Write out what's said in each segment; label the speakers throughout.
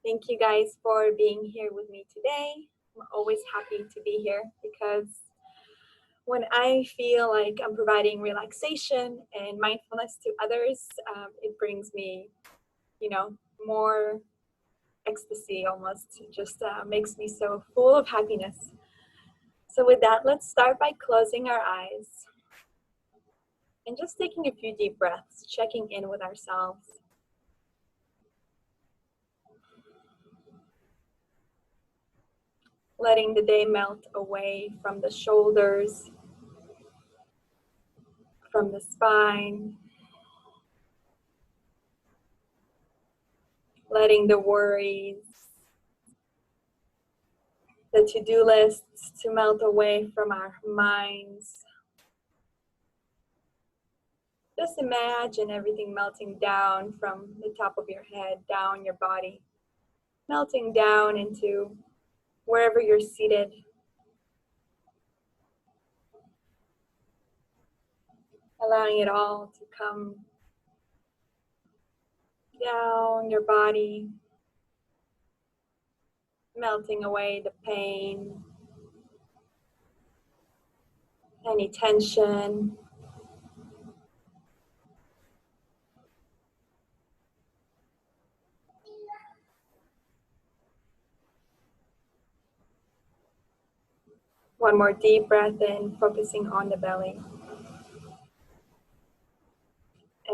Speaker 1: Thank you guys for being here with me today. I'm always happy to be here because when I feel like I'm providing relaxation and mindfulness to others, it brings me, more ecstasy almost. It just makes me so full of happiness. So with that, let's start by closing our eyes and just taking a few deep breaths, checking in with ourselves. Letting the day melt away from the shoulders, from the spine, letting the worries, the to-do lists to melt away from our minds. Just imagine everything melting down from the top of your head, down your body, melting down into wherever you're seated. Allowing it all to come down your body, melting away the pain, any tension. One more deep breath in, focusing on the belly.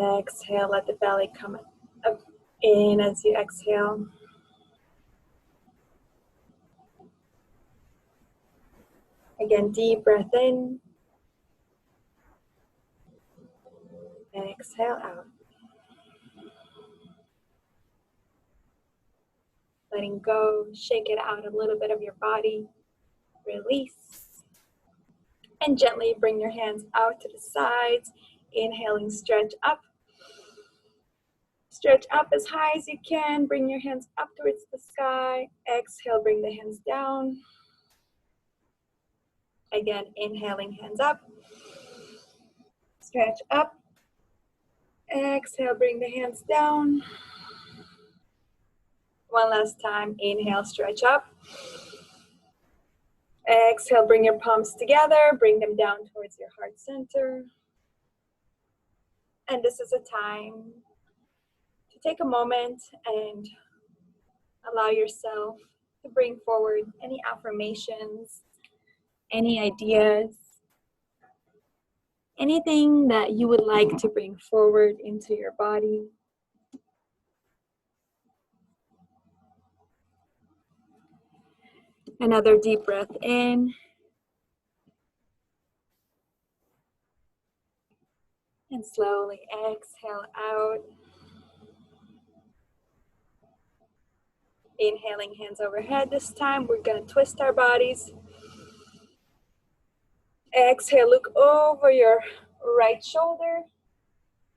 Speaker 1: Exhale, let the belly come up in as you exhale. Again, deep breath in. And exhale out. Letting go, shake it out a little bit of your body. Release. And gently bring your hands out to the sides. Inhaling, stretch up. Stretch up as high as you can. Bring your hands up towards the sky. Exhale, bring the hands down. Again, inhaling, hands up. Stretch up. Exhale, bring the hands down. One last time. Inhale, stretch up. Exhale, bring your palms together. Bring them down towards your heart center. And this is a time to take a moment and allow yourself to bring forward any affirmations, any ideas, anything that you would like to bring forward into your body. Another deep breath in. And slowly exhale out. Inhaling, hands overhead. This time we're going to twist our bodies. Exhale, look over your right shoulder.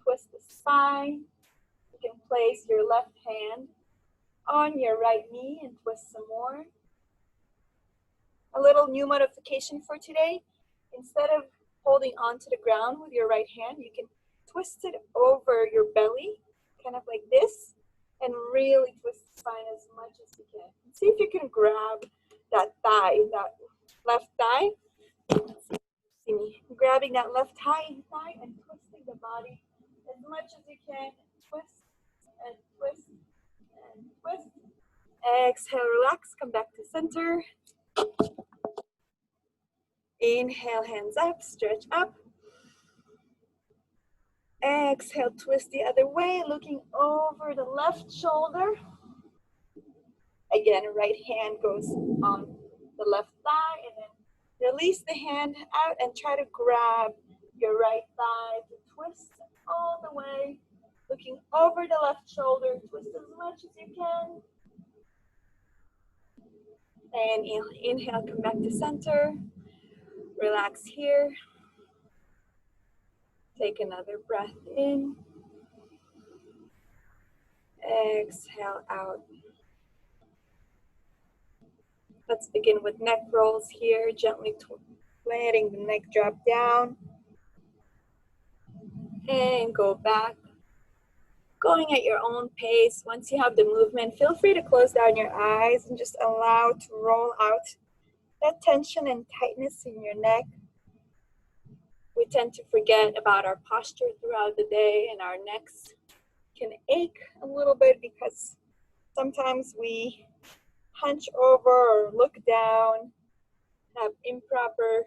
Speaker 1: Twist the spine. You can place your left hand on your right knee and twist some more. A little new modification for today. Instead of holding onto the ground with your right hand, you can twist it over your belly, kind of like this, and really twist the spine as much as you can. See if you can grab that thigh, that left thigh. See me grabbing that left thigh and twisting the body as much as you can. Twist and twist and twist. Exhale, relax, come back to center. Inhale, hands up, stretch up. Exhale, twist the other way, looking over the left shoulder. Again, right hand goes on the left thigh, and then release the hand out and try to grab your right thigh to twist all the way, looking over the left shoulder. Twist as much as you can. And inhale, come back to center. Relax here. Take another breath in. Exhale out. Let's begin with neck rolls here, gently letting the neck drop down. And go back. going at your own pace. Once you have the movement, feel free to close down your eyes and just allow to roll out that tension and tightness in your neck. We tend to forget about our posture throughout the day, and our necks can ache a little bit because sometimes we hunch over or look down, have improper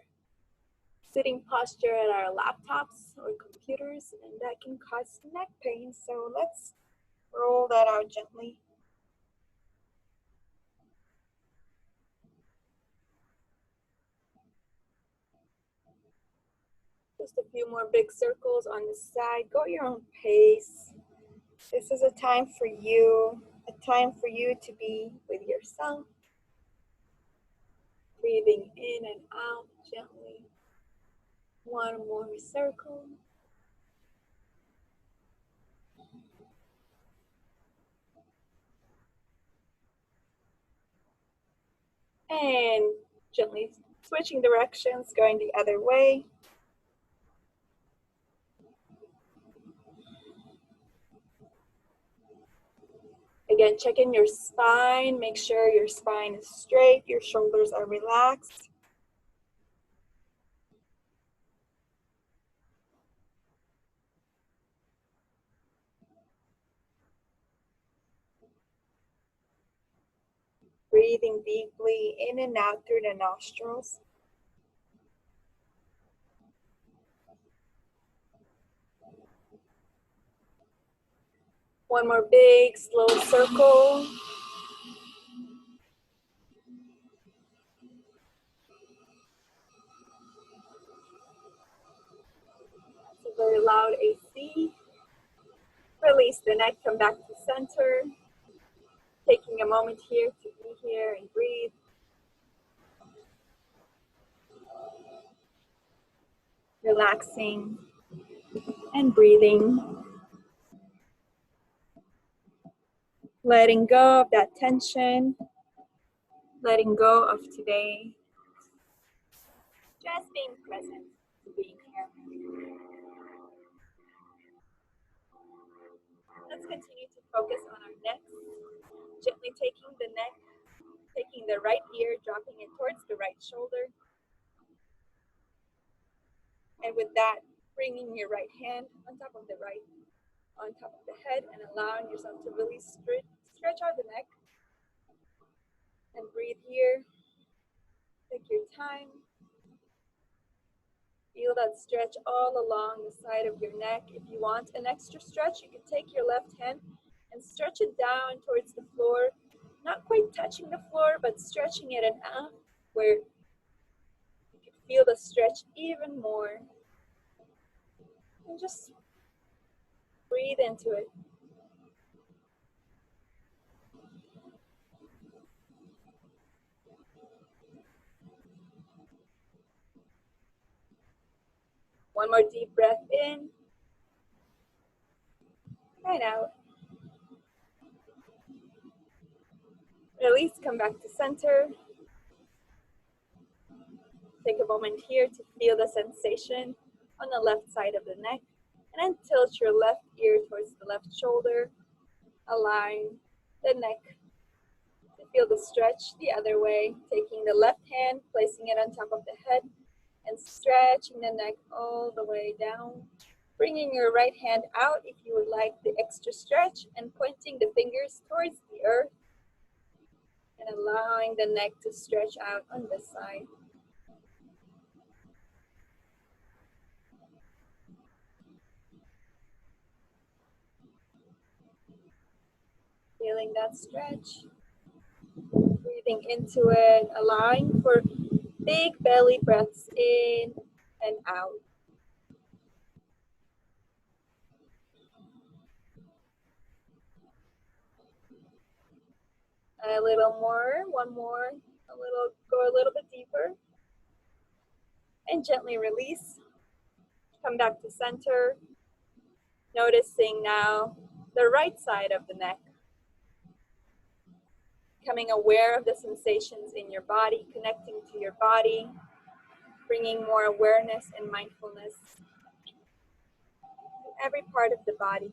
Speaker 1: sitting posture at our laptops or computers, and that can cause neck pain. So let's roll that out gently. Just a few more big circles on the side. Go at your own pace. This is a time for you to be with yourself. Breathing in and out gently. One more circle. And gently switching directions, going the other way. Again, check in your spine. Make sure your spine is straight, your shoulders are relaxed. Breathing deeply in and out through the nostrils. One more big, slow circle. It's a very loud AC. Release the neck, come back to center. Taking a moment here to be here and breathe. Relaxing and breathing. Letting go of that tension. Letting go of today. Just being present, being here. Let's continue to focus on our neck. Gently taking the neck, taking the right ear, dropping it towards the right shoulder. And with that, bringing your right hand on top of the head, and allowing yourself to really stretch out the neck. And breathe here. Take your time. Feel that stretch all along the side of your neck. If you want an extra stretch, you can take your left hand and stretch it down towards the floor. Not quite touching the floor, but stretching it enough where you can feel the stretch even more. And just breathe into it. One more deep breath in and out. Release, come back to center. Take a moment here to feel the sensation on the left side of the neck. And then tilt your left ear towards the left shoulder, allowing the neck to feel the stretch the other way. Taking the left hand, placing it on top of the head, and stretching the neck all the way down. Bringing your right hand out if you would like the extra stretch, and pointing the fingers towards the earth, and allowing the neck to stretch out on this side. Feeling that stretch. Breathing into it, allowing for big belly breaths in and out. A little more, one more, go a little bit deeper. And gently release. Come back to center. Noticing now the right side of the neck. Becoming aware of the sensations in your body, connecting to your body, bringing more awareness and mindfulness to every part of the body.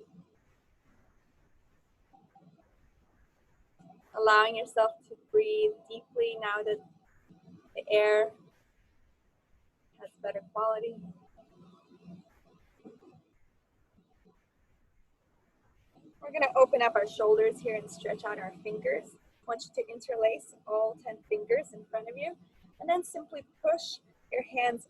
Speaker 1: allowing yourself to breathe deeply now that the air has better quality. We're going to open up our shoulders here and stretch out our fingers. I want you to interlace all 10 fingers in front of you, and then simply push your hands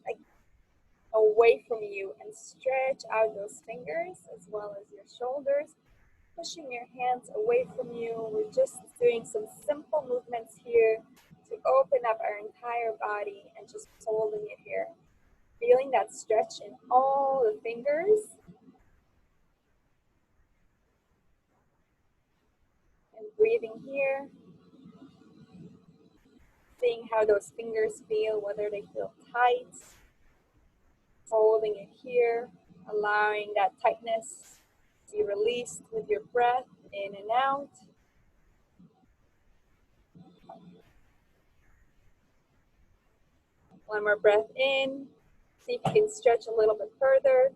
Speaker 1: away from you and stretch out those fingers as well as your shoulders. Pushing your hands away from you. We're just doing some simple movements here to open up our entire body and just holding it here. Feeling that stretch in all the fingers. And breathing here. Seeing how those fingers feel, whether they feel tight. Holding it here. Allowing that tightness to be released with your breath in and out. One more breath in. See if you can stretch a little bit further.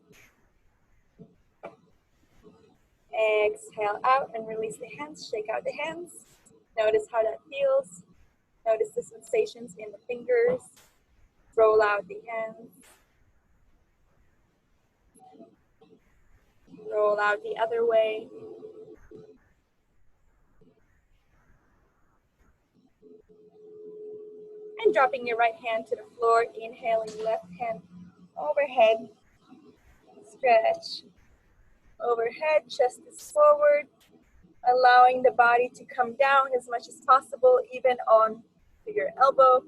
Speaker 1: Exhale out and release the hands. Shake out the hands. Notice how that feels. Notice the sensations in the fingers. Roll out the hands. Roll out the other way. And dropping your right hand to the floor. Inhaling left hand overhead. Stretch. Overhead, chest is forward. Allowing the body to come down as much as possible, even on to your elbow.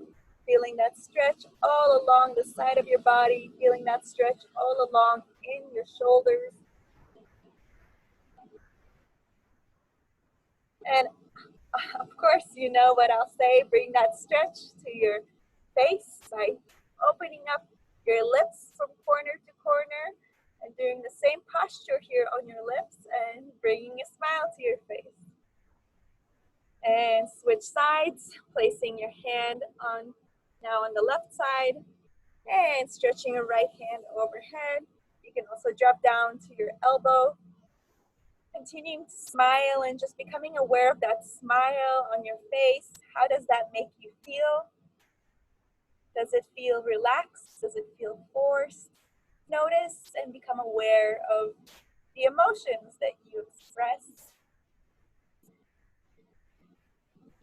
Speaker 1: Feeling that stretch all along the side of your body. Feeling that stretch all along in your shoulders. And of course, you know what I'll say. Bring that stretch to your face by opening up your lips from corner to corner and doing the same posture here on your lips and bringing a smile to your face. And switch sides, placing your hand now on the left side and stretching your right hand overhead. You can also drop down to your elbow. Continuing to smile and just becoming aware of that smile on your face. How does that make you feel? Does it feel relaxed? Does it feel forced? Notice and become aware of the emotions that you express.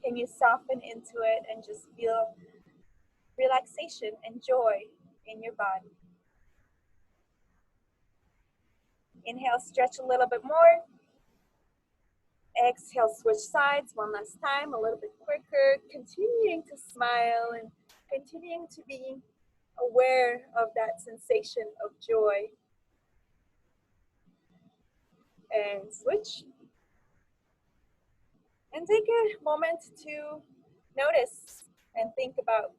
Speaker 1: Can you soften into it and just feel relaxation and joy in your body? Inhale, stretch a little bit more. Exhale, switch sides one last time, a little bit quicker. Continuing to smile and continuing to be aware of that sensation of joy. And switch. And take a moment to notice and think about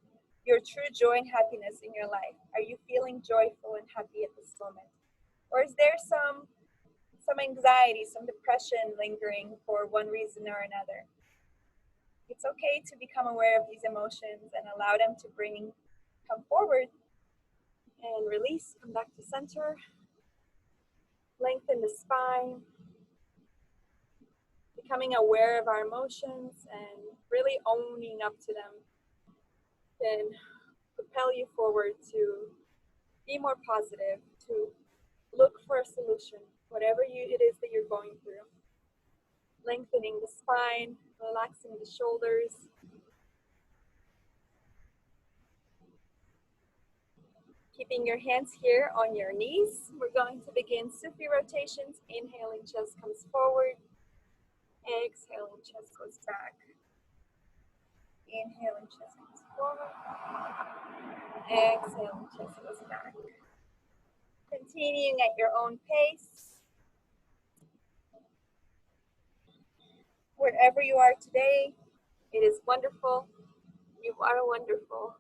Speaker 1: your true joy and happiness in your life. Are you feeling joyful and happy at this moment? Or is there some anxiety, some depression lingering for one reason or another? It's okay to become aware of these emotions and allow them to come forward and release, come back to center. Lengthen the spine. Becoming aware of our emotions and really owning up to them can propel you forward to be more positive, to look for a solution, whatever it is that you're going through. Lengthening the spine, relaxing the shoulders. Keeping your hands here on your knees. We're going to begin Sufi rotations. Inhaling, chest comes forward. Exhaling, chest goes back. Inhaling, chest comes forward. Exhaling, chest goes back. Continuing at your own pace. Wherever you are today, it is wonderful. You are wonderful.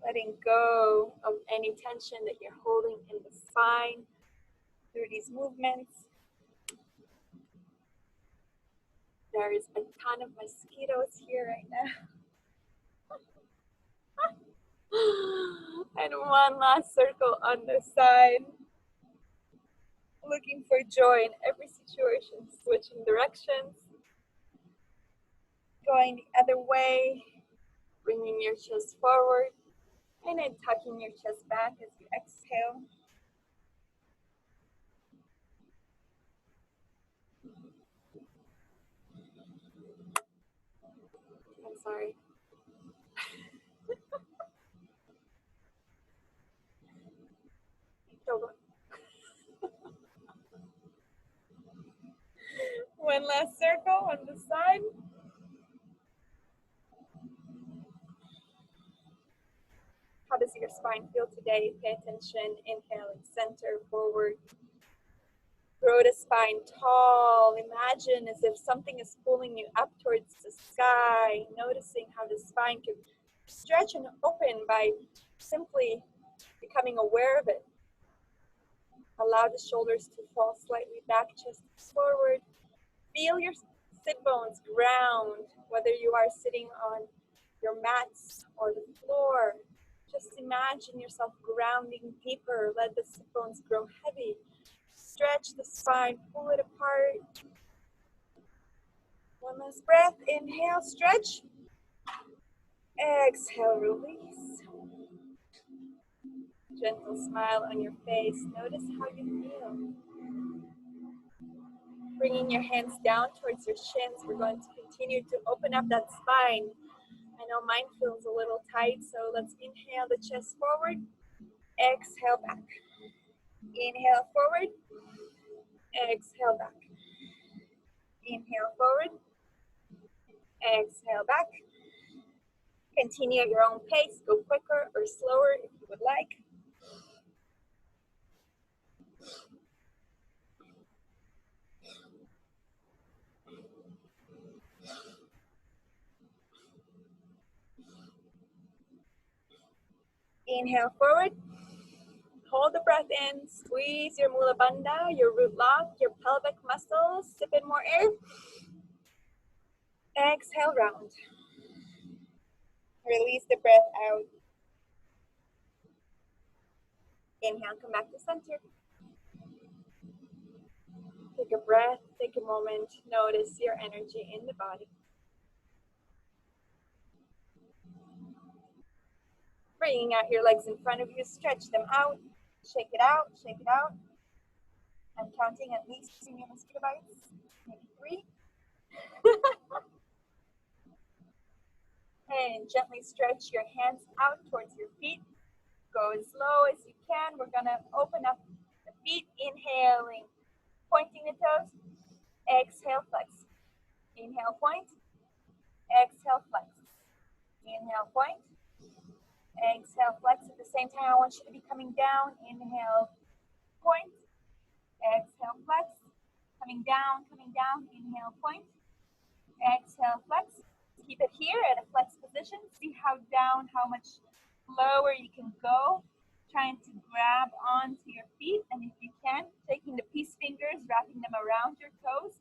Speaker 1: Letting go of any tension that you're holding in the spine through these movements. There is a ton of mosquitoes here right now. And one last circle on the side. looking for joy in every situation, switching directions, going the other way, bringing your chest forward, and then tucking your chest back as you exhale. I'm sorry. One last circle on the side. How does your spine feel today? Pay attention. Inhale and center forward. Grow the spine tall. Imagine as if something is pulling you up towards the sky. Noticing how the spine can stretch and open by simply becoming aware of it. Allow the shoulders to fall slightly back, chest forward. Feel your sit bones ground, whether you are sitting on your mats or the floor. Just imagine yourself grounding deeper. Let the sit bones grow heavy. Stretch the spine, pull it apart. One last breath. Inhale, stretch. Exhale, release. Gentle smile on your face. Notice how you feel. Bringing your hands down towards your shins. We're going to continue to open up that spine. I know mine feels a little tight, so let's inhale the chest forward. Exhale back. Inhale forward. Exhale back. Inhale forward. Exhale back. Continue at your own pace. Go quicker or slower if you would like. Inhale forward. Hold the breath in. Squeeze your mula bandha, your root lock, your pelvic muscles. Sip in more air. Exhale, round. Release the breath out. Inhale, come back to center. Take a breath, take a moment. Notice your energy in the body. Bringing out your legs in front of you, stretch them out. Shake it out, shake it out. I'm counting at least 2 mosquito bites, maybe 3. And gently stretch your hands out towards your feet. Go as low as you can. We're gonna open up the feet, inhaling, pointing the toes. Exhale, flex. Inhale, point. Exhale, flex. Inhale, point. Exhale, flex. At the same time, I want you to be coming down. Inhale, point. Exhale, flex. Coming down, inhale, point. Exhale, flex. Keep it here at a flex position. See how down, how much lower you can go. Trying to grab onto your feet, and if you can, taking the peace fingers, wrapping them around your toes,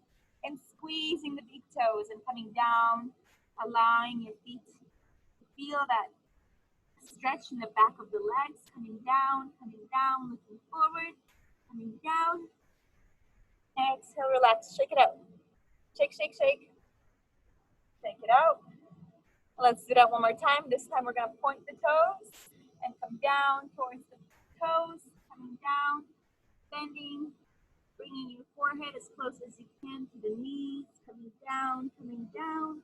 Speaker 1: and squeezing the big toes and coming down, allowing your feet to feel that stretch in the back of the legs, coming down, looking forward, coming down. Exhale, relax, shake it out. Shake, shake, shake. Shake it out. Let's do that one more time. This time we're gonna point the toes and come down towards the toes, coming down, bending, bringing your forehead as close as you can to the knees, coming down, coming down.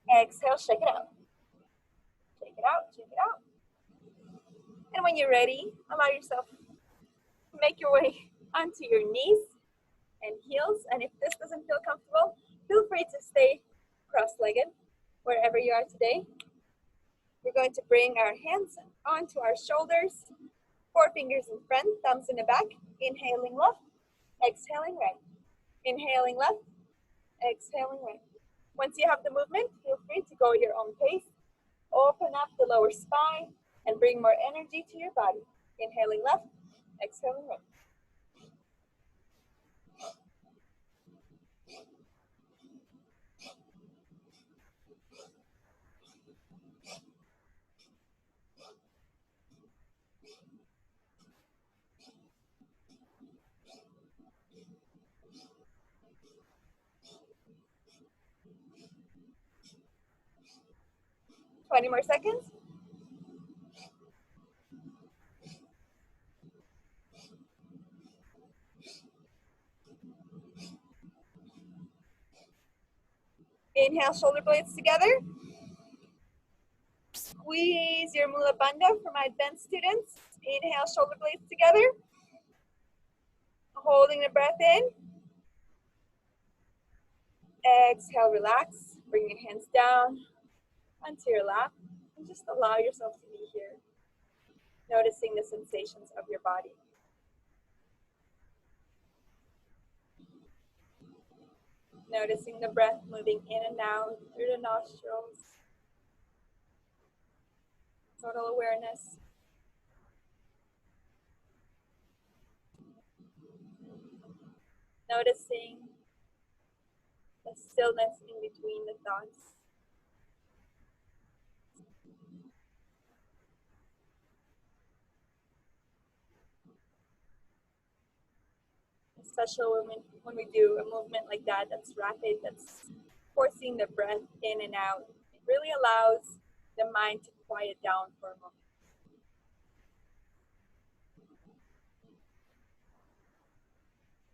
Speaker 1: Exhale, shake it out. Shake it out, shake it out. And when you're ready, allow yourself to make your way onto your knees and heels. And if this doesn't feel comfortable, feel free to stay cross-legged wherever you are today. We're going to bring our hands onto our shoulders, 4 fingers in front, thumbs in the back, inhaling left, exhaling right. Inhaling left, exhaling right. Once you have the movement, feel free to go at your own pace. Open up the lower spine and bring more energy to your body. Inhaling left, exhaling right. 20 more seconds. Inhale, shoulder blades together. Squeeze your Mula Bandha for my advanced students. Inhale, shoulder blades together. Holding the breath in. Exhale, relax. Bring your hands down onto your lap. And just allow yourself to be here. Noticing the sensations of your body. Noticing the breath moving in and out through the nostrils. Total awareness. Noticing the stillness in between the thoughts. Especially when we do a movement like that, that's rapid, that's forcing the breath in and out. It really allows the mind to quiet down for a moment.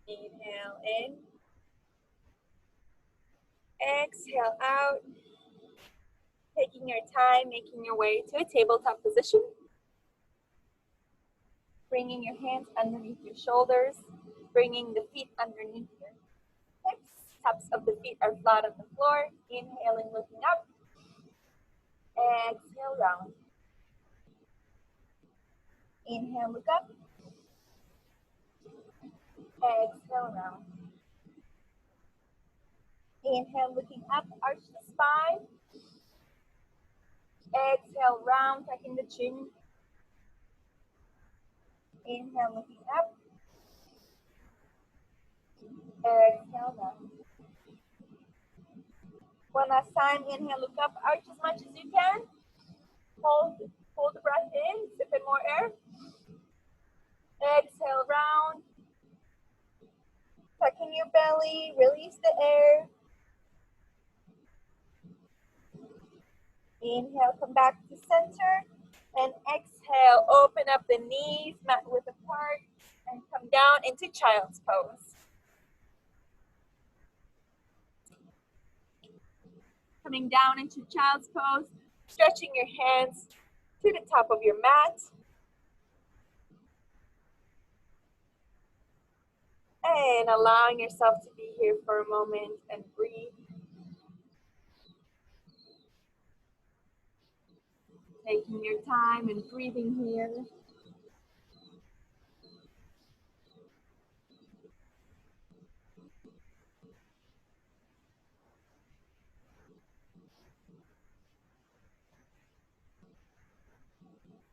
Speaker 1: Inhale in. Exhale out. Taking your time, making your way to a tabletop position. Bringing your hands underneath your shoulders. Bringing the feet underneath your hips. Tops of the feet are flat on the floor. Inhaling, looking up. Exhale, round. Inhale, look up. Exhale, round. Inhale, looking up, arch the spine. Exhale, round, tucking the chin. Inhale, looking up. Exhale, down. One last time, inhale, look up, arch as much as you can. Hold the breath in, sip in more air. Exhale, round. Tucking your belly, release the air. Inhale, come back to center. And exhale, open up the knees, mat width apart, and come down into child's pose. Coming down into child's pose, stretching your hands to the top of your mat. And allowing yourself to be here for a moment and breathe. Taking your time and breathing here.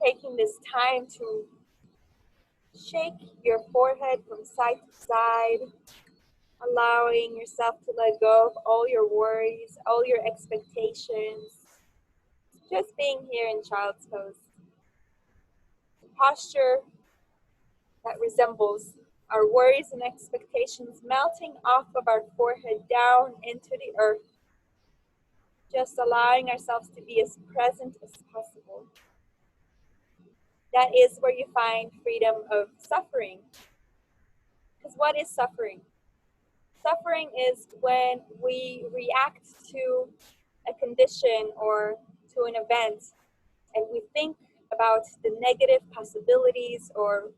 Speaker 1: Taking this time to shake your forehead from side to side, allowing yourself to let go of all your worries, all your expectations, just being here in child's pose. Posture that resembles our worries and expectations melting off of our forehead down into the earth, just allowing ourselves to be as present as possible. That is where you find freedom of suffering. Because what is suffering? Suffering is when we react to a condition or to an event and we think about the negative possibilities or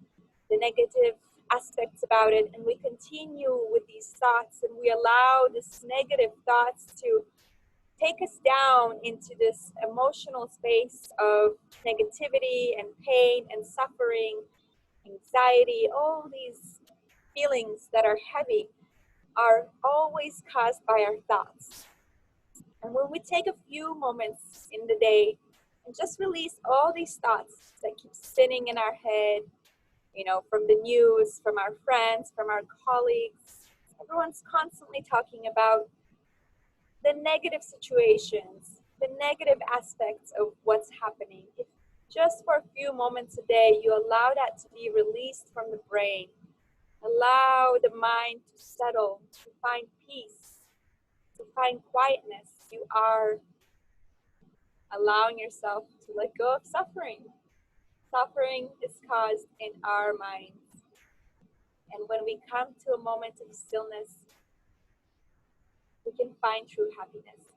Speaker 1: the negative aspects about it, and we continue with these thoughts and we allow this negative thoughts to take us down into this emotional space of negativity and pain and suffering, anxiety. All these feelings that are heavy are always caused by our thoughts. And when we take a few moments in the day and just release all these thoughts that keep spinning in our head, you know, from the news, from our friends, from our colleagues, everyone's constantly talking about the negative situations, the negative aspects of what's happening. If just for a few moments a day, you allow that to be released from the brain. Allow the mind to settle, to find peace, to find quietness. You are allowing yourself to let go of suffering. Suffering is caused in our minds. And when we come to a moment of stillness, we can find true happiness.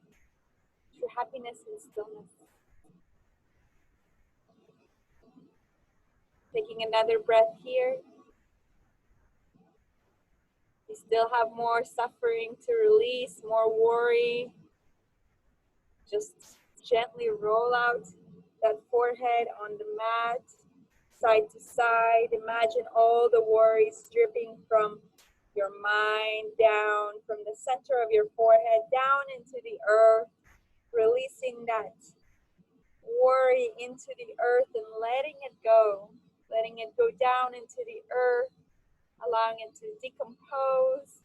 Speaker 1: True happiness in stillness. Taking another breath here. We still have more suffering to release, more worry. Just gently roll out that forehead on the mat, side to side. Imagine all the worries dripping from your mind down, from the center of your forehead down into the earth, releasing that worry into the earth and letting it go down into the earth, allowing it to decompose.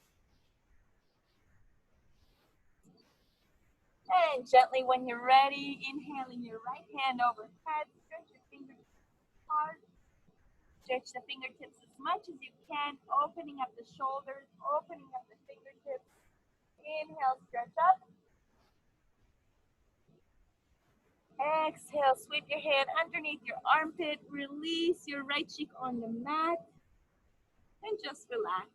Speaker 1: And gently, when you're ready, inhaling your right hand overhead, stretch your fingers hard. Stretch the fingertips as much as you can, opening up the shoulders, opening up the fingertips. Inhale, stretch up. Exhale, sweep your hand underneath your armpit. Release your right cheek on the mat. And just relax.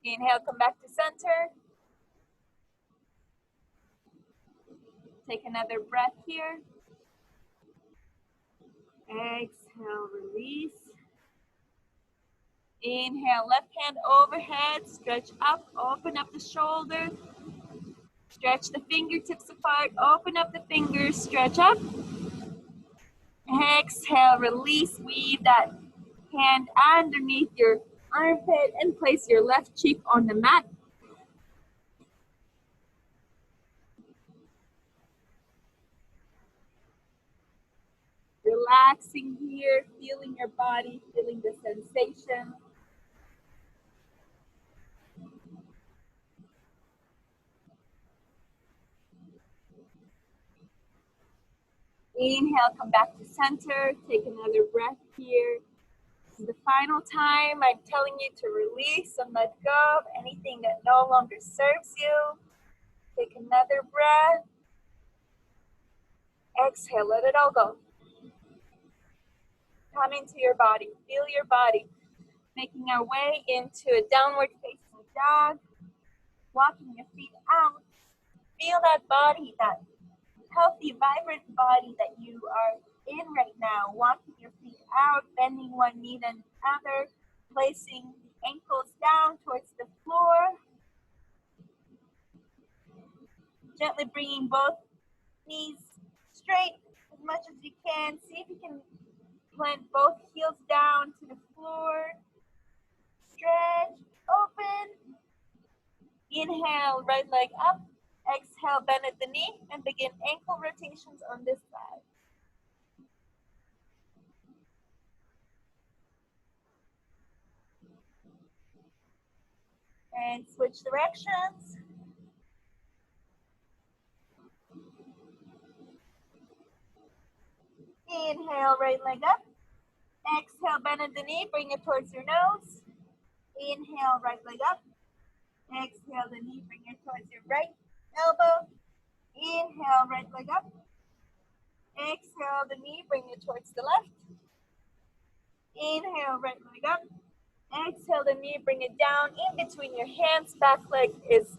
Speaker 1: Inhale, come back to center. Take another breath here. Exhale, release. Inhale, left hand overhead, stretch up, open up the shoulder. Stretch the fingertips apart, open up the fingers, stretch up. Exhale, release, weave that hand underneath your armpit and place your left cheek on the mat. Relaxing here, feeling your body, feeling the sensation. Inhale, come back to center. Take another breath here. This is the final time I'm telling you to release and let go of anything that no longer serves you. Take another breath. Exhale, let it all go. Come into your body, feel your body. Making our way into a downward facing dog. Walking your feet out. Feel that body, that healthy, vibrant body that you are in right now. Walking your feet out, bending one knee and the other, placing ankles down towards the floor. Gently bringing both knees straight as much as you can. See if you can plant both heels down to the floor. Stretch, open. Inhale, right leg up. Exhale, bend at the knee and begin ankle rotations on this side. And switch directions. Inhale, right leg up. Exhale, bend at the knee, bring it towards your nose. Inhale, right leg up. Exhale, the knee, bring it towards your right elbow. Inhale, right leg up. Exhale, the knee, bring it towards the left. Inhale, right leg up. Exhale, the knee, bring it down in between your hands. Back leg is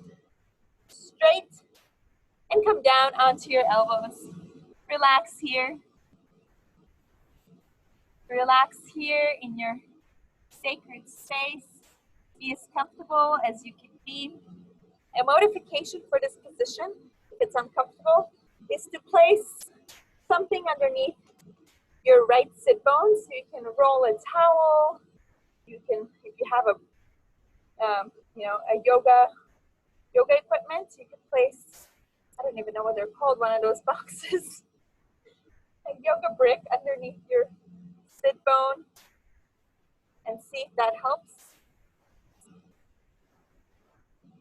Speaker 1: straight. And come down onto your elbows. Relax here. Relax here in your sacred space. Be as comfortable as you can be. A modification for this position, if it's uncomfortable, is to place something underneath your right sit bone. So you can roll a towel. You can, if you have a yoga equipment, you can place, I don't even know what they're called, one of those boxes, a yoga brick underneath your sit bone, and see if that helps.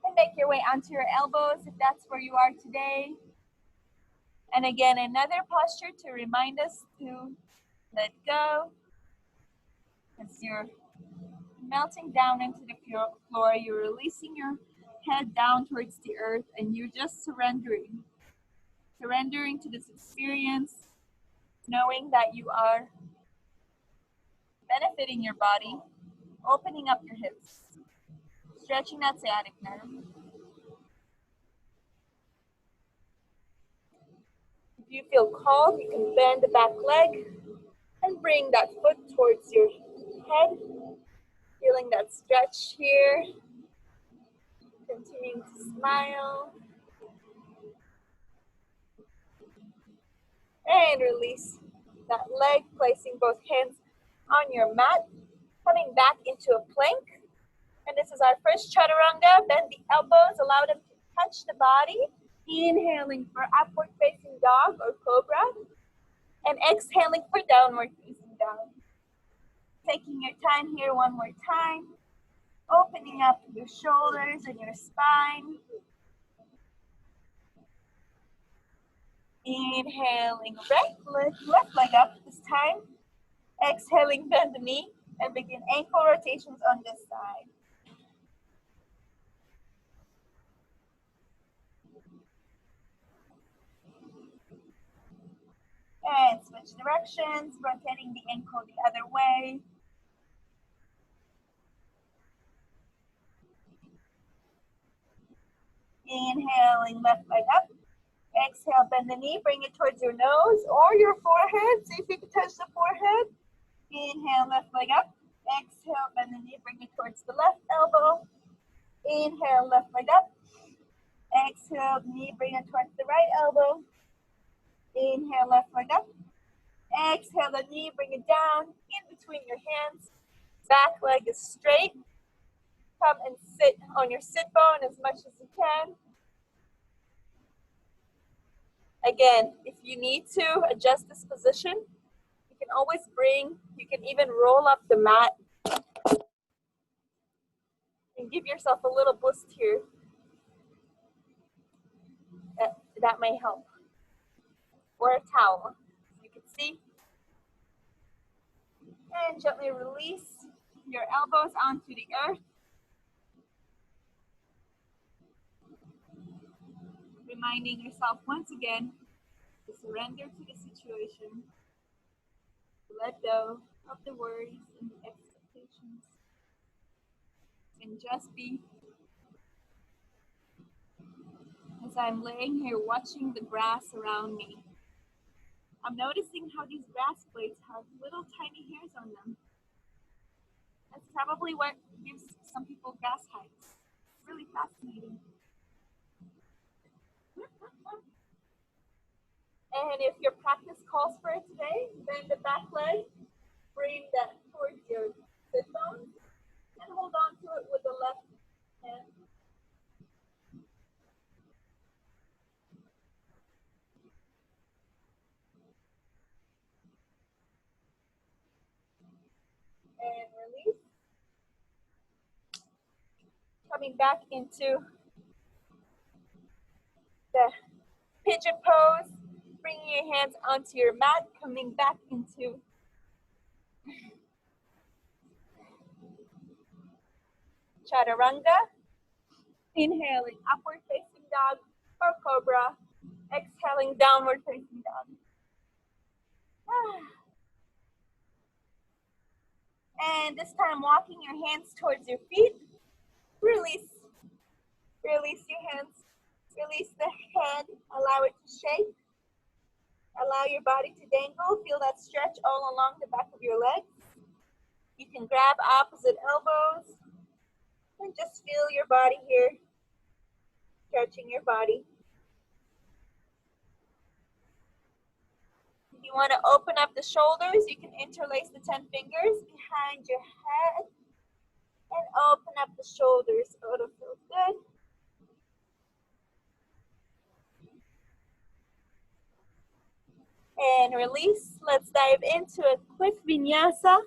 Speaker 1: And make your way onto your elbows if that's where you are today. And again, another posture to remind us to let go as you're melting down into the floor. You're releasing your head down towards the earth, and you're just surrendering to this experience, knowing that you are benefiting your body, opening up your hips, stretching that sciatic nerve. If you feel called, you can bend the back leg and bring that foot towards your head, feeling that stretch here. Continuing to smile. And release that leg, placing both hands on your mat, coming back into a plank. And this is our first chaturanga. Bend the elbows, allow them to touch the body. Inhaling for upward facing dog or cobra. And exhaling for downward facing dog. Taking your time here one more time. Opening up your shoulders and your spine. Inhaling, left leg up this time. Exhaling, bend the knee and begin ankle rotations on this side. And switch directions, rotating the ankle the other way. Inhaling, left leg up. Exhale, bend the knee, bring it towards your nose or your forehead. See if you can touch the forehead. Inhale, left leg up. Exhale, bend the knee, bring it towards the left elbow. Inhale, left leg up. Exhale, knee, bring it towards the right elbow. Inhale, left leg up. Exhale the knee, bring it down in between your hands. Back leg is straight. Come and sit on your sit bone as much as you can. Again, if you need to adjust this position, you can always you can even roll up the mat and give yourself a little boost here. That may help. Or a towel, you can see. And gently release your elbows onto the earth. Reminding yourself once again to surrender to the situation, to let go of the worries and the expectations, and just be. As I'm laying here watching the grass around me, I'm noticing how these grass blades have little tiny hairs on them. That's probably what gives some people grass heights. It's really fascinating. And if your practice calls for it today, bend the back leg, bring that towards your sit bones, and hold on to it with the left hand. And release. Coming back into the pigeon pose, bringing your hands onto your mat, coming back into chaturanga. Inhaling, upward facing dog or cobra. Exhaling, downward facing dog. And this time, walking your hands towards your feet. Release your hands. Release the head, allow it to shake. Allow your body to dangle. Feel that stretch all along the back of your legs. You can grab opposite elbows and just feel your body here, stretching your body. If you want to open up the shoulders, you can interlace the 10 fingers behind your head and open up the shoulders. Oh, that feels good. And release. Let's dive into a quick vinyasa.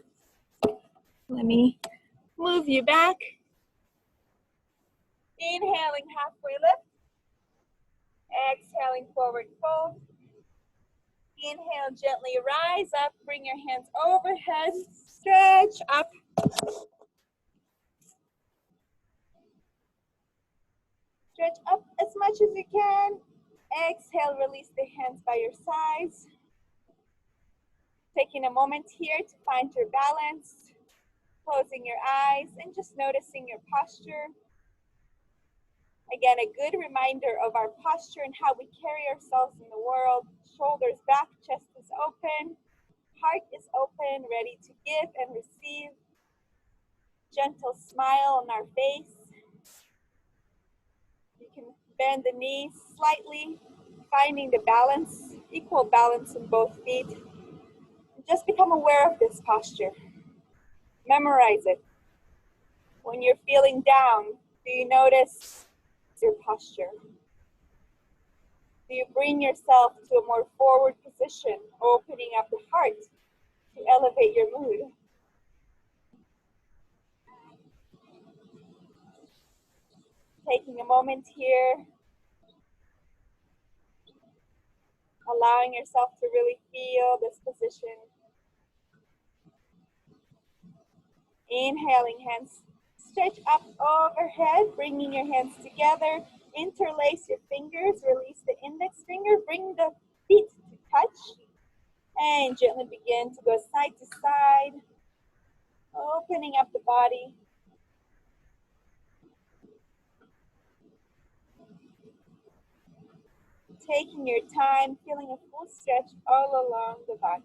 Speaker 1: Let me move you back. Inhaling, halfway lift. Exhaling, forward fold. Inhale, gently rise up. Bring your hands overhead. Stretch up. stretch up as much as you can. Exhale, release the hands by your sides. Taking a moment here to find your balance. Closing your eyes and just noticing your posture. Again, a good reminder of our posture and how we carry ourselves in the world. Shoulders back, chest is open, heart is open, ready to give and receive. Gentle smile on our face. You can bend the knees slightly, finding the balance, equal balance in both feet. And just become aware of this posture. Memorize it. When you're feeling down, do you notice your posture? Do you bring yourself to a more forward position, opening up the heart to elevate your mood? Taking a moment here, allowing yourself to really feel this position. Inhaling, hands stretch up overhead, bringing your hands together. Interlace your fingers, release the index finger, bring the feet to touch, and gently begin to go side to side, opening up the body. Taking your time, feeling a full stretch all along the body.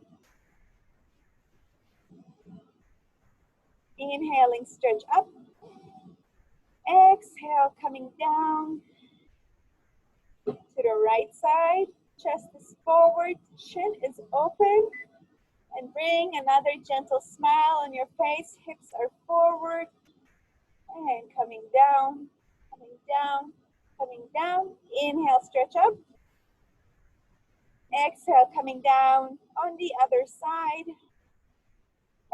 Speaker 1: Inhaling, stretch up. Exhale, coming down to the right side. Chest is forward, chin is open. And bring another gentle smile on your face. Hips are forward. And coming down, coming down, coming down. Inhale, stretch up. Exhale, coming down on the other side.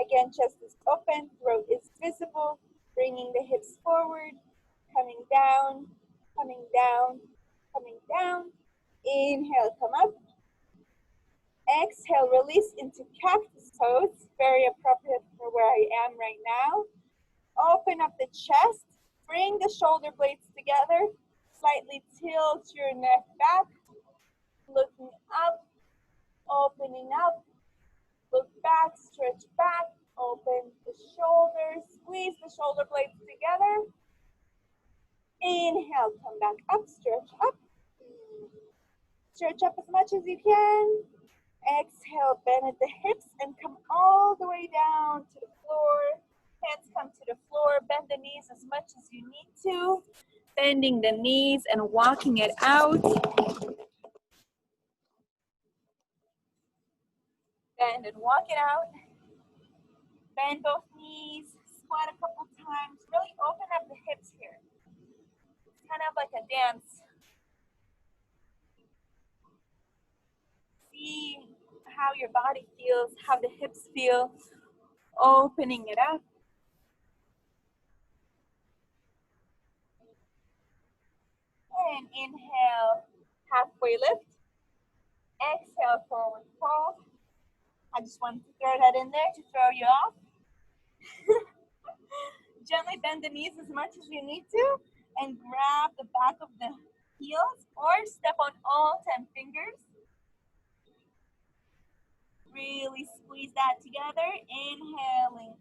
Speaker 1: Again, chest is open, throat is visible. Bringing the hips forward, coming down, coming down, coming down. Inhale, come up. Exhale, release into cactus pose. Very appropriate for where I am right now. Open up the chest. Bring the shoulder blades together. Slightly tilt your neck back. Looking up, opening up. Look back, stretch back. Open the shoulders. Squeeze the shoulder blades together. Inhale, come back up, stretch up. Stretch up as much as you can. Exhale, bend at the hips and come all the way down to the floor. Hands come to the floor. Bend the knees as much as you need to. Bending the knees and walking it out. Bend and walk it out. Bend both knees. Squat a couple times. Really open up the hips here. It's kind of like a dance. See how your body feels, how the hips feel. Opening it up. And inhale, halfway lift. Exhale, forward fold. I just wanted to throw that in there to throw you off. Gently bend the knees as much as you need to and grab the back of the heels or step on all 10 fingers. Really squeeze that together. Inhaling,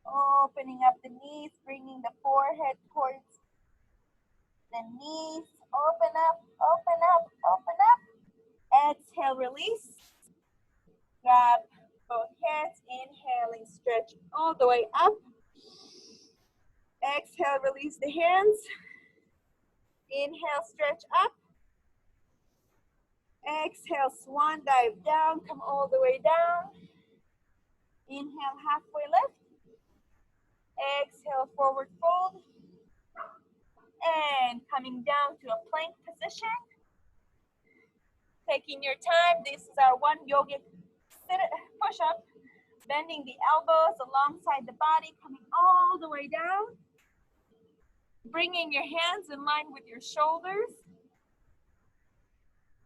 Speaker 1: opening up the knees, bringing the forehead towards the knees. Open up, open up, open up. Exhale, release. Grab both hands, inhaling, stretch all the way up. Exhale, release the hands. Inhale, stretch up. Exhale, swan dive down, come all the way down. Inhale, halfway lift. Exhale, forward fold. And coming down to a plank position. Taking your time, this is our one yogic push-up. Bending the elbows alongside the body, coming all the way down. Bringing your hands in line with your shoulders.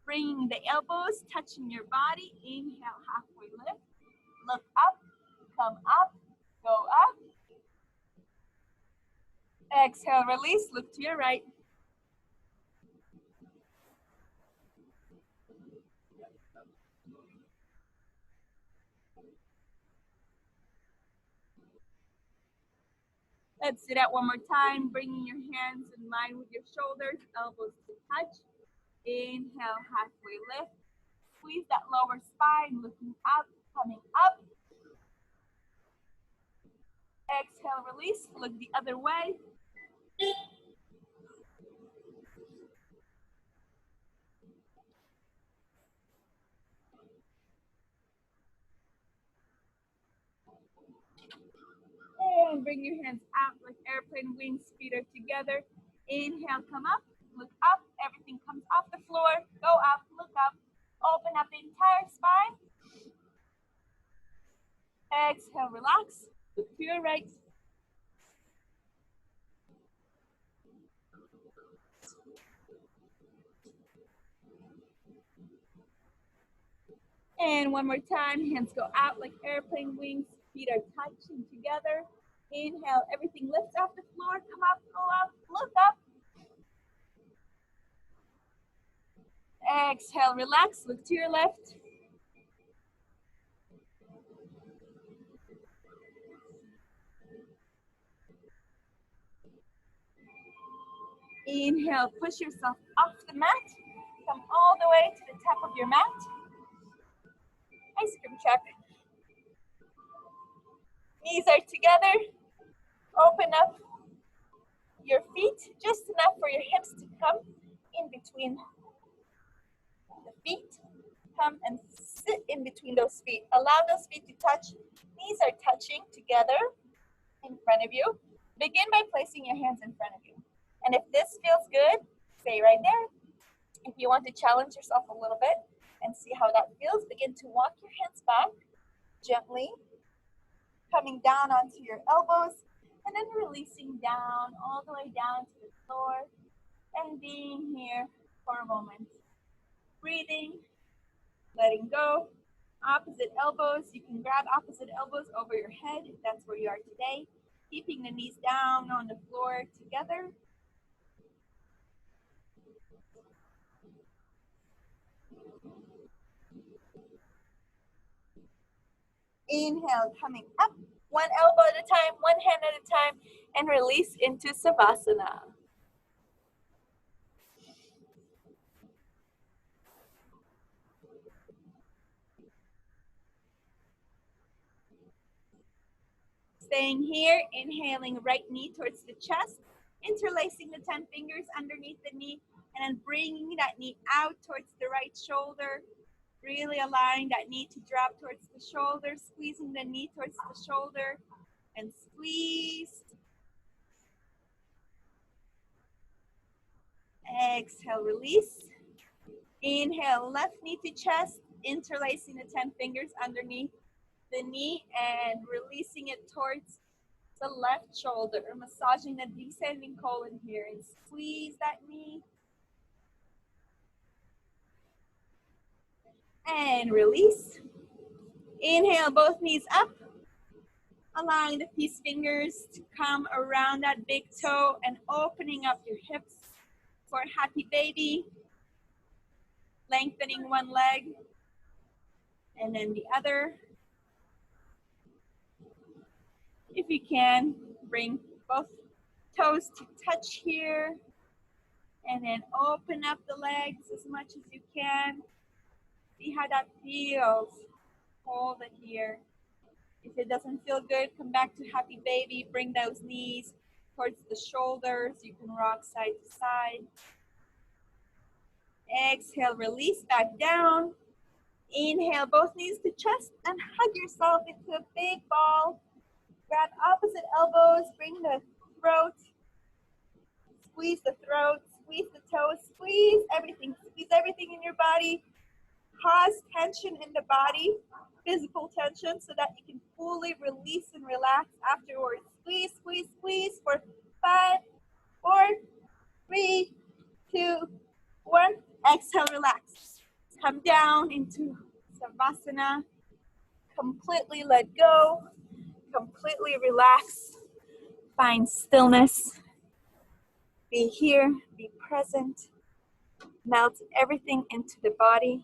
Speaker 1: Bringing the elbows, touching your body. Inhale, halfway lift. Look up, come up, go up. Exhale, release, look to your right. Let's do that one more time, bringing your hands in line with your shoulders, elbows to touch. Inhale, halfway lift. Squeeze that lower spine, looking up, coming up. Exhale, release, look the other way. And bring your hands out like airplane wings, feet are together. Inhale, come up, look up, everything comes off the floor. Go up, look up, open up the entire spine. Exhale, relax, look to your right. And one more time, hands go out like airplane wings, feet are touching together. Inhale, everything lifts off the floor, come up, go up, look up. Exhale, relax, look to your left. Inhale, push yourself off the mat. Come all the way to the top of your mat. Ice cream check. Knees are together. Open up your feet just enough for your hips to come in between the feet. Come and sit in between those feet. Allow those feet to touch. Knees are touching together in front of you. Begin by placing your hands in front of you. And if this feels good, stay right there. If you want to challenge yourself a little bit and see how that feels, begin to walk your hands back gently, coming down onto your elbows, and then releasing down, all the way down to the floor, and being here for a moment. Breathing, letting go. Opposite elbows, you can grab opposite elbows over your head if that's where you are today. Keeping the knees down on the floor together. Inhale, coming up, one elbow at a time, one hand at a time, and release into Savasana. Staying here, inhaling right knee towards the chest, interlacing the 10 fingers underneath the knee, and then bringing that knee out towards the right shoulder, really allowing that knee to drop towards the shoulder, squeezing the knee towards the shoulder, and squeeze. Exhale, release. Inhale, left knee to chest, interlacing the 10 fingers underneath the knee and releasing it towards the left shoulder, massaging the descending colon here, and squeeze that knee. And release. Inhale, both knees up, allowing the peace fingers to come around that big toe and opening up your hips for a happy baby. Lengthening one leg and then the other. If you can, bring both toes to touch here and then open up the legs as much as you can. See how that feels. Hold it here. If it doesn't feel good, come back to happy baby. Bring those knees towards the shoulders. You can rock side to side. Exhale, release back down. Inhale, both knees to chest and hug yourself into a big ball. Grab opposite elbows, bring the throat, squeeze the throat, squeeze the toes, squeeze everything in your body. Cause tension in the body, physical tension, so that you can fully release and relax afterwards. Squeeze, squeeze, squeeze for 5, 4, 3, 2, 1. Exhale, relax. Come down into Savasana. Completely let go. Completely relax. Find stillness. Be here, be present. Melt everything into the body,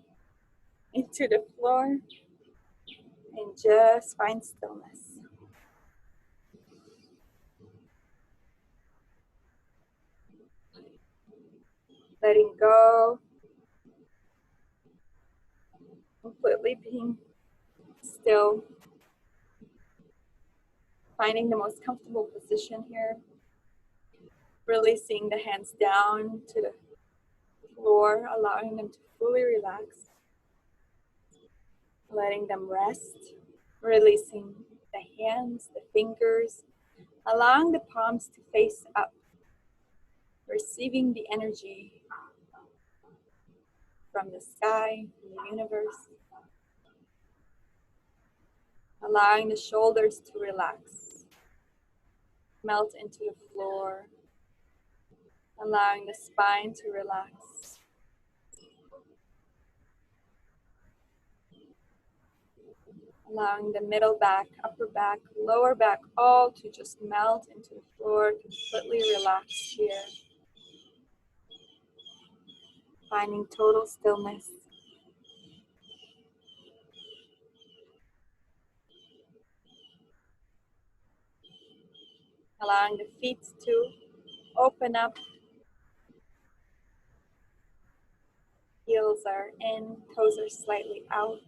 Speaker 1: into the floor, and just find stillness. letting go, completely being still, finding the most comfortable position here, releasing the hands down to the floor, allowing them to fully relax, letting them rest, releasing the hands, the fingers, allowing the palms to face up, receiving the energy from the sky, from the universe, allowing the shoulders to relax, melt into the floor, allowing the spine to relax, allowing the middle back, upper back, lower back, all to just melt into the floor, completely relaxed here, finding total stillness. Allowing the feet to open up. Heels are in, toes are slightly out.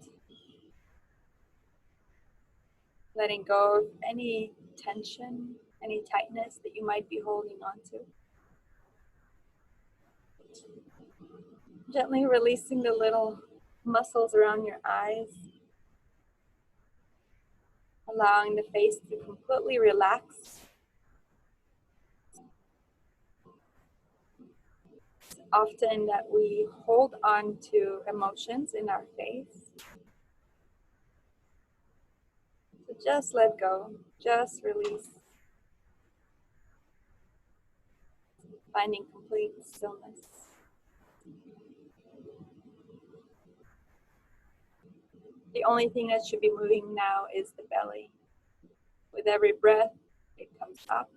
Speaker 1: Letting go of any tension, any tightness that you might be holding on to. Gently releasing the little muscles around your eyes. Allowing the face to completely relax. It's often that we hold on to emotions in our face. So just let go, just release. Finding complete stillness. The only thing that should be moving now is the belly. With every breath, it comes up.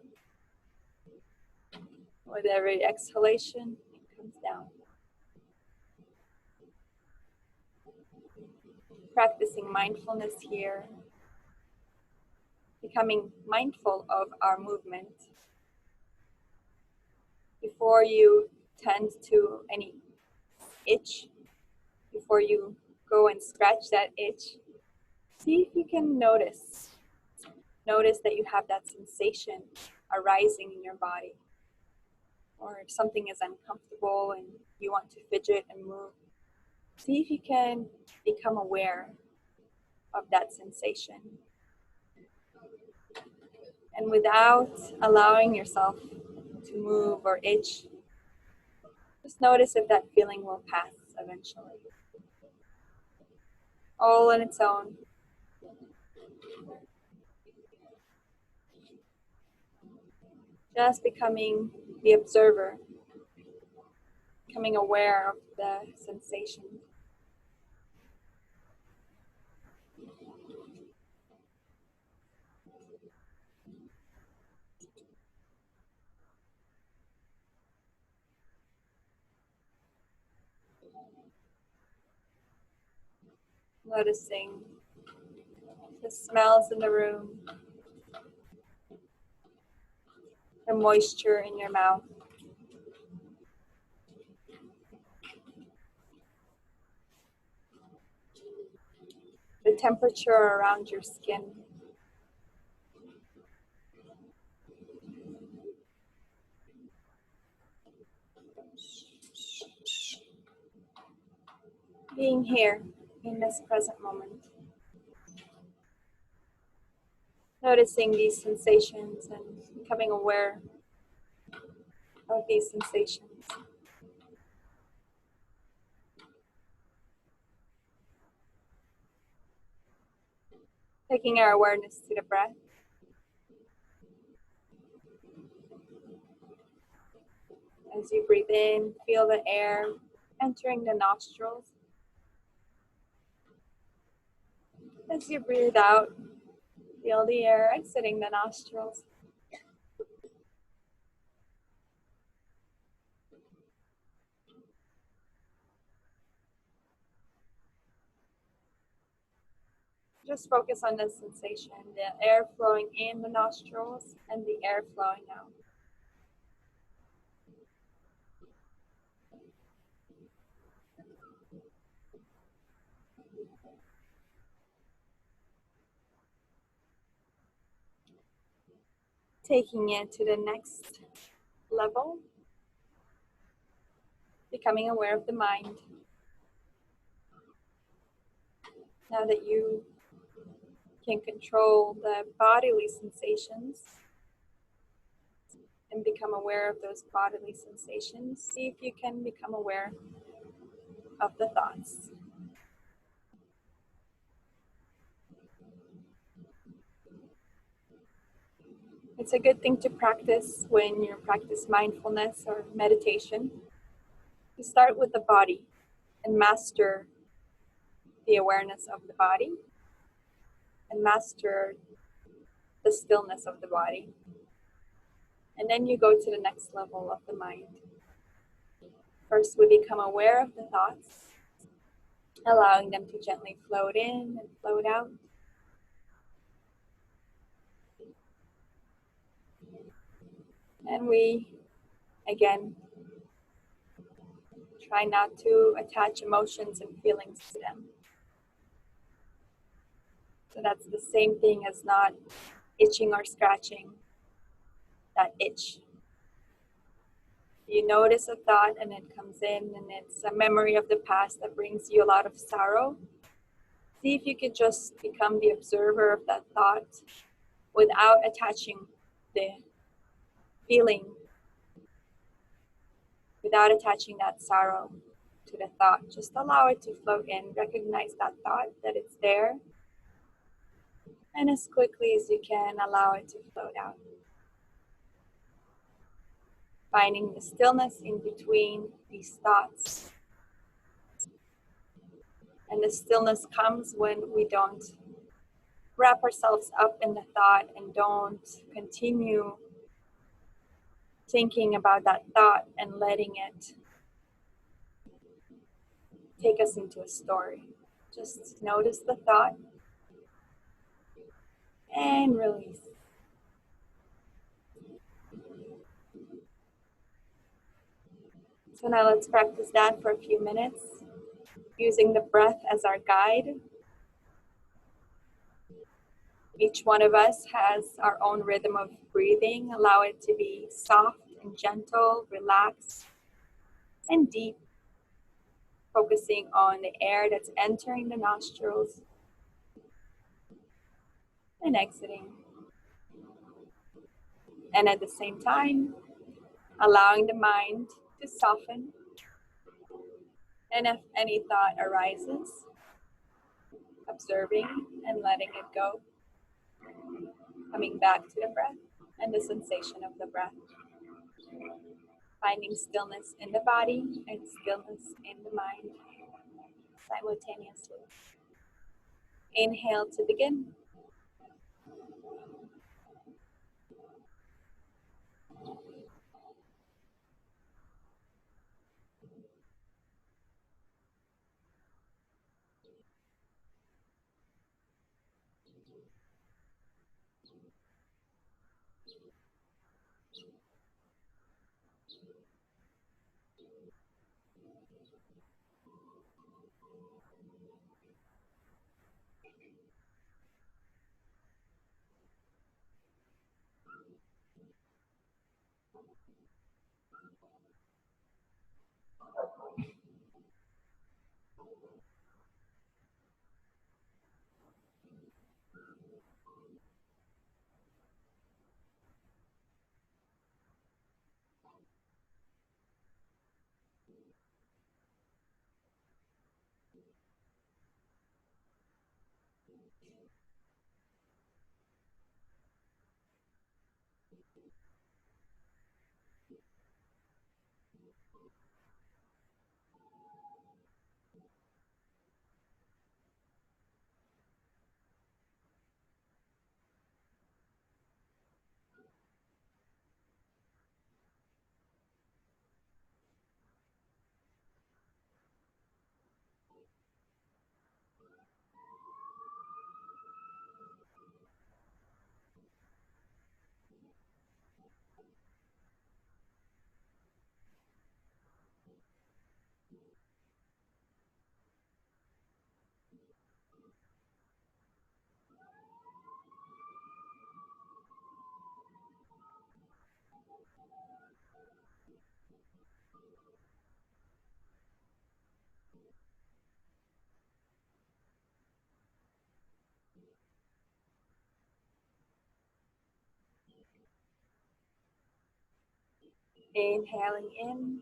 Speaker 1: With every exhalation, it comes down. Practicing mindfulness here. Becoming mindful of our movement. Before you tend to any itch, before you go and scratch that itch, see if you can notice. Notice that you have that sensation arising in your body. Or if something is uncomfortable and you want to fidget and move, see if you can become aware of that sensation. And without allowing yourself to move or itch, just notice if that feeling will pass eventually. All on its own. Just becoming the observer, becoming aware of the sensation. Noticing the smells in the room, the moisture in your mouth. The temperature around your skin. Being here in this present moment. Noticing these sensations and becoming aware of these sensations. Taking our awareness to the breath. As you breathe in, feel the air entering the nostrils. As you breathe out, feel the air exiting the nostrils. Just focus on the sensation, the air flowing in the nostrils and the air flowing out. taking it to the next level, becoming aware of the mind. Now that you can control the bodily sensations and become aware of those bodily sensations, see if you can become aware of the thoughts. It's a good thing to practice when you practice mindfulness or meditation. You start with the body and master the awareness of the body and master the stillness of the body. And then you go to the next level of the mind. First, we become aware of the thoughts, allowing them to gently float in and float out. And we, again, try not to attach emotions and feelings to them. So that's the same thing as not itching or scratching that itch. You notice a thought and it comes in and it's a memory of the past that brings you a lot of sorrow. See if you could just become the observer of that thought without attaching the feeling, without attaching that sorrow to the thought. Just allow it to float in, recognize that thought, that it's there, and as quickly as you can, allow it to float out. Finding the stillness in between these thoughts. And the stillness comes when we don't wrap ourselves up in the thought and don't continue thinking about that thought and letting it take us into a story. Just notice the thought and release. So now let's practice that for a few minutes, using the breath as our guide. Each one of us has our own rhythm of breathing. Allow it to be soft and gentle, relaxed, and deep, focusing on the air that's entering the nostrils and exiting. And at the same time, allowing the mind to soften. And if any thought arises, observing and letting it go, coming back to the breath and the sensation of the breath. Finding stillness in the body and stillness in the mind simultaneously. Inhale to begin. Inhaling in,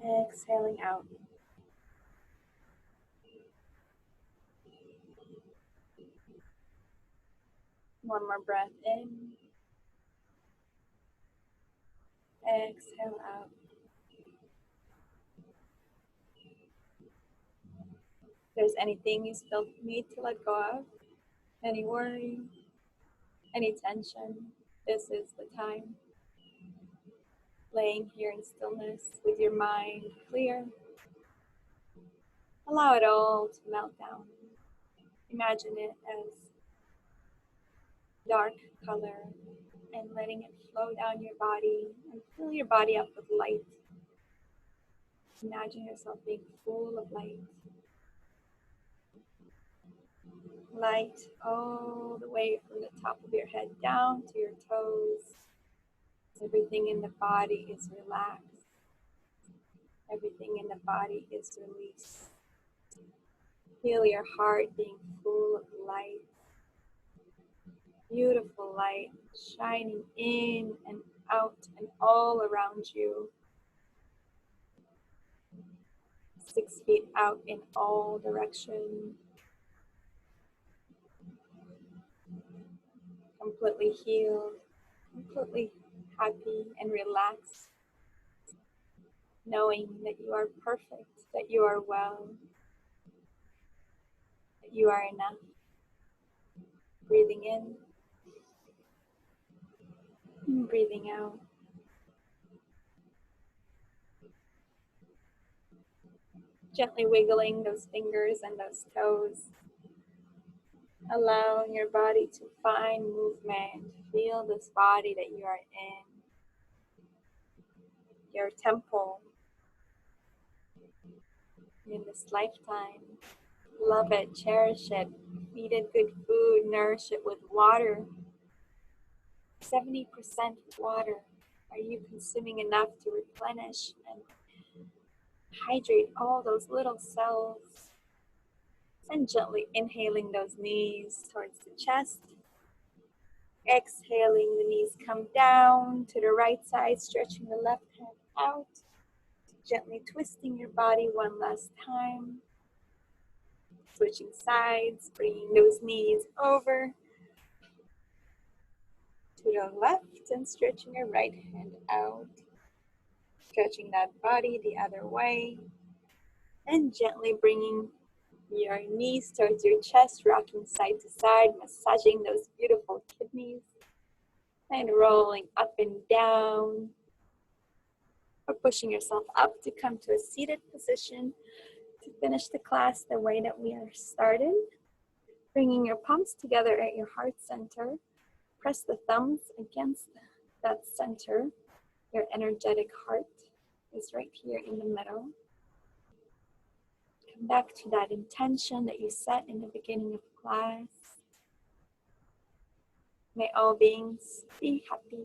Speaker 1: exhaling out. One more breath in, exhale out. If there's anything you still need to let go of, any worry, any tension, this is the time. Laying here in stillness with your mind clear, allow it all to melt down. Imagine it as dark color and letting it flow down your body and fill your body up with light. Imagine yourself being full of light. Light all the way from the top of your head down to your toes. Everything in the body is relaxed. Everything in the body is released. Feel your heart being full of light. Beautiful light shining in and out and all around you. 6 feet out in all directions. Completely healed, completely happy and relaxed. Knowing that you are perfect, that you are well, that you are enough. Breathing in and breathing out. Gently wiggling those fingers and those toes. Allowing your body to find movement. Feel this body that you are in. Your temple in this lifetime. Love it, cherish it, feed it good food, nourish it with water. 70% water. Are you consuming enough to replenish and hydrate all those little cells? And gently inhaling those knees towards the chest. Exhaling, the knees come down to the right side, stretching the left hand out. Gently twisting your body one last time. Switching sides, bringing those knees over to the left and stretching your right hand out. Stretching that body the other way. And gently bringing your knees towards your chest, rocking side to side, massaging those beautiful kidneys. And rolling up and down. Or pushing yourself up to come to a seated position to finish the class the way that we are started. Bringing your palms together at your heart center. Press the thumbs against that center. Your energetic heart is right here in the middle. Come back to that intention that you set in the beginning of class. May all beings be happy.